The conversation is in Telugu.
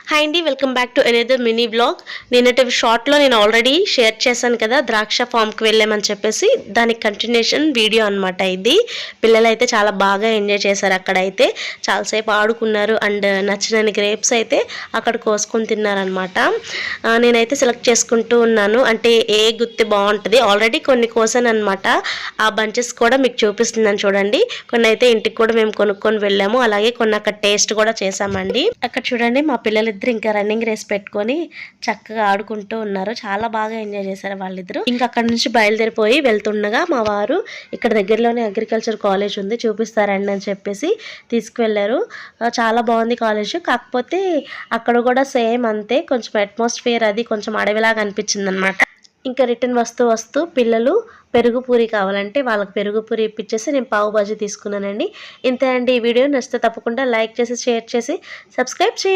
హాయ్ అండి, welcome back to another mini blog. నిన్నటి షార్ట్లో నేను ఆల్రెడీ షేర్ చేశాను కదా, ద్రాక్ష ఫామ్కి వెళ్ళామని చెప్పేసి. దానికి కంటిన్యూషన్ వీడియో అనమాట ఇది. పిల్లలు అయితే చాలా బాగా ఎంజాయ్ చేశారు. అక్కడైతే చాలాసేపు ఆడుకున్నారు అండ్ నచ్చినన్ని గ్రేప్స్ అయితే అక్కడ కోసుకొని తిన్నారనమాట. నేనైతే సెలెక్ట్ చేసుకుంటూ ఉన్నాను, అంటే ఏ గుత్తి బాగుంటుంది. ఆల్రెడీ కొన్ని కోసాను అనమాట. ఆ బంచెస్ కూడా మీకు చూపిస్తున్నాను చూడండి. కొన్ని అయితే ఇంటికి కూడా మేము కొనుక్కొని వెళ్ళాము, అలాగే కొన్ని అక్కడ టేస్ట్ కూడా చేసామండి. అక్కడ చూడండి, మా పిల్లలిద్దరు ఇంకా రన్నింగ్ రేస్ పెట్టుకొని చక్కగా ఆడుకుంటూ ఉన్నారు. చాలా బాగా ఎంజాయ్ చేశారు వాళ్ళిద్దరు. ఇంకా అక్కడ నుంచి బయలుదేరిపోయి వెళ్తుండగా మా వారు ఇక్కడ దగ్గరలోనే అగ్రికల్చర్ కాలేజ్ ఉంది, చూపిస్తారండి అని చెప్పేసి తీసుకువెళ్ళారు. చాలా బాగుంది కాలేజ్. కాకపోతే అక్కడ కూడా సేమ్ అంతే, కొంచెం అట్మాస్ఫియర్ అది కొంచెం అడవిలాగా అనిపించింది అనమాట. ఇంకా రిటర్న్ వస్తూ పిల్లలు పెరుగు పూరి కావాలంటే వాళ్ళకి పెరుగు పూరి ఇప్పించేసి నేను పావు బాజీ తీసుకున్నానండి. ఇంతే అండి. ఈ వీడియో నచ్చితే తప్పకుండా లైక్ చేసి షేర్ చేసి సబ్స్క్రైబ్ చేయండి.